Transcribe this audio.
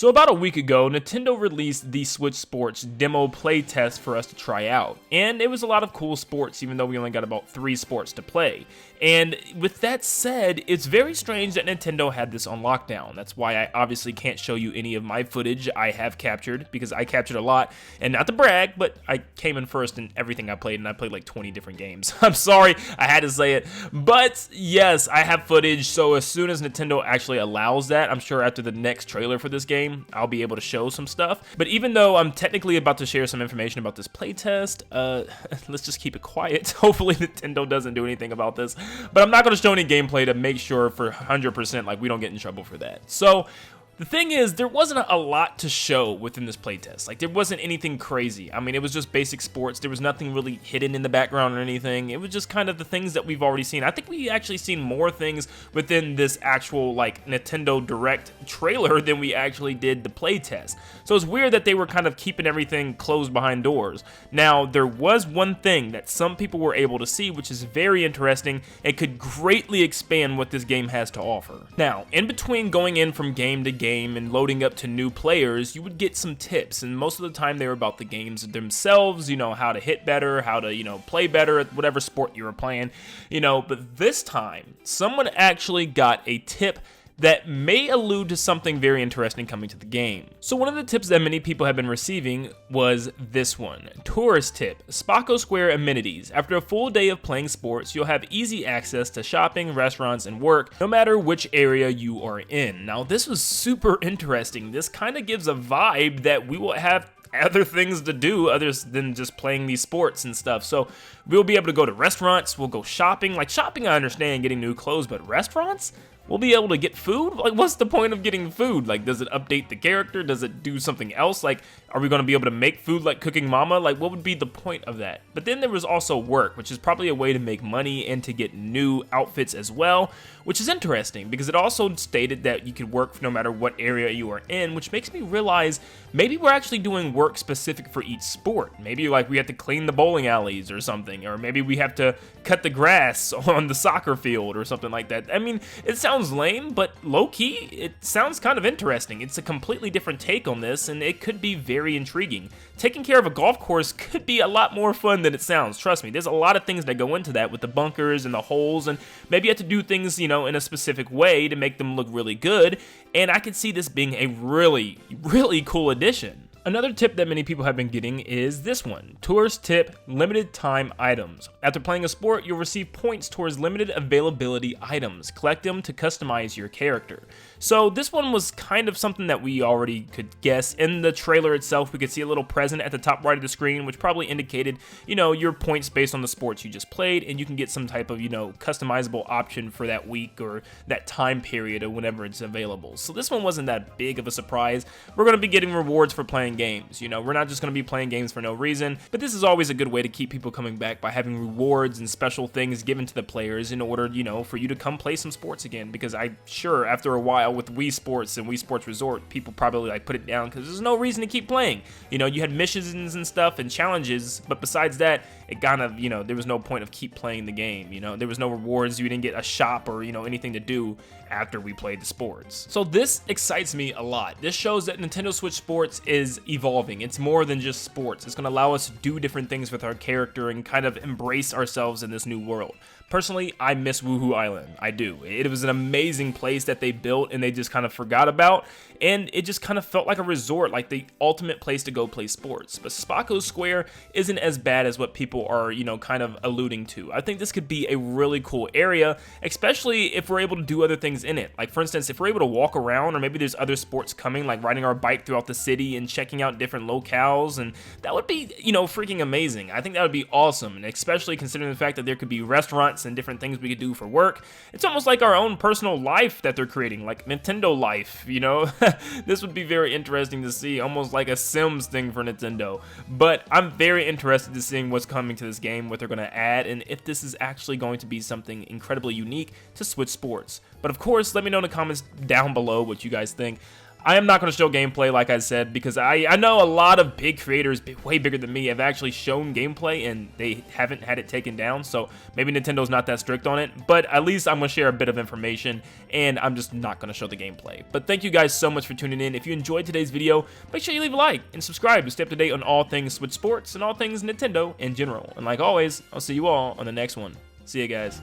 So about a week ago, Nintendo released the Switch Sports demo playtest for us to try out, and it was a lot of cool sports even though we only got about 3 sports to play. And with that said, it's very strange that Nintendo had this on lockdown. That's why I obviously can't show you any of my footage I have captured, because I captured a lot, and not to brag, but I came in first in everything I played, and I played like 20 different games. I'm sorry, I had to say it, but yes, I have footage, so as soon as Nintendo actually allows that, I'm sure after the next trailer for this game, I'll be able to show some stuff. But even though I'm technically about to share some information about this playtest, let's just keep it quiet. Hopefully Nintendo doesn't do anything about this. But I'm not going to show any gameplay to make sure for 100% like we don't get in trouble for that. So the thing is, there wasn't a lot to show within this playtest. Like, there wasn't anything crazy. I mean, it was just basic sports. There was nothing really hidden in the background or anything. It was just kind of the things that we've already seen. I think we actually seen more things within this actual, like, Nintendo Direct trailer than we actually did the playtest. So it's weird that they were kind of keeping everything closed behind doors. Now, there was one thing that some people were able to see, which is very interesting and could greatly expand what this game has to offer. Now, in between going in from game to game and loading up to new players, you would get some tips, and most of the time they were about the games themselves, you know, how to hit better, how to, you know, play better at whatever sport you were playing, you know. But this time, someone actually got a tip that may allude to something very interesting coming to the game. So one of the tips that many people have been receiving was this one. Tourist tip, Spacco Square amenities. After a full day of playing sports, you'll have easy access to shopping, restaurants, and work, no matter which area you are in. Now this was super interesting. This kind of gives a vibe that we will have other things to do other than just playing these sports and stuff. So we'll be able to go to restaurants, we'll go shopping. Like shopping, I understand getting new clothes, but restaurants? We'll be able to get food? Like, what's the point of getting food? Like, does it update the character? Does it do something else? Like, are we going to be able to make food like Cooking Mama? Like, what would be the point of that? But then there was also work, which is probably a way to make money and to get new outfits as well, which is interesting because it also stated that you could work no matter what area you are in, which makes me realize maybe we're actually doing work specific for each sport. Maybe like we have to clean the bowling alleys or something, or maybe we have to cut the grass on the soccer field or something like that. I mean, it sounds lame, but low-key, it sounds kind of interesting. It's a completely different take on this, and it could be very intriguing. Taking care of a golf course could be a lot more fun than it sounds. Trust me, there's a lot of things that go into that with the bunkers and the holes, and maybe you have to do things, you know, in a specific way to make them look really good, and I could see this being a really, really cool addition. Another tip that many people have been getting is this one. Tourist tip, limited time items. After playing a sport, you'll receive points towards limited availability items. Collect them to customize your character. So this one was kind of something that we already could guess. In the trailer itself, we could see a little present at the top right of the screen, which probably indicated, you know, your points based on the sports you just played, and you can get some type of, you know, customizable option for that week or that time period or whenever it's available. So this one wasn't that big of a surprise. We're going to be getting rewards for playing games. You know, we're not just going to be playing games for no reason, but this is always a good way to keep people coming back by having rewards and special things given to the players in order, you know, for you to come play some sports again, because I'm sure after a while with Wii Sports and Wii Sports Resort, people probably like put it down because there's no reason to keep playing. You know, you had missions and stuff and challenges, but besides that, it kind of, you know, there was no point of keep playing the game. You know, there was no rewards, you didn't get a shop or, you know, anything to do after we played the sports. So this excites me a lot. This shows that Nintendo Switch Sports is evolving. It's more than just sports. It's going to allow us to do different things with our character and kind of embrace ourselves in this new world. Personally, I miss Woohoo Island. I do. It was an amazing place that they built and they just kind of forgot about, and it just kind of felt like a resort, like the ultimate place to go play sports. But Spacco Square isn't as bad as what people are, you know, kind of alluding to. I think this could be a really cool area, especially if we're able to do other things in it. Like, for instance, if we're able to walk around, or maybe there's other sports coming, like riding our bike throughout the city and checking out different locales, and that would be, you know, freaking amazing. I think that would be awesome, and especially considering the fact that there could be restaurants and different things we could do for work. It's almost like our own personal life that they're creating, like Nintendo life, you know? This would be very interesting to see, almost like a Sims thing for Nintendo. But I'm very interested to seeing what's coming to this game, what they're going to add, and if this is actually going to be something incredibly unique to Switch Sports. But of course, let me know in the comments down below what you guys think. I am not going to show gameplay, like I said, because I know a lot of big creators, way bigger than me, have actually shown gameplay and they haven't had it taken down, so maybe Nintendo's not that strict on it, but at least I'm going to share a bit of information, and I'm just not going to show the gameplay. But thank you guys so much for tuning in. If you enjoyed today's video, make sure you leave a like and subscribe to stay up to date on all things Switch sports and all things Nintendo in general. And like always, I'll see you all on the next one. See you guys.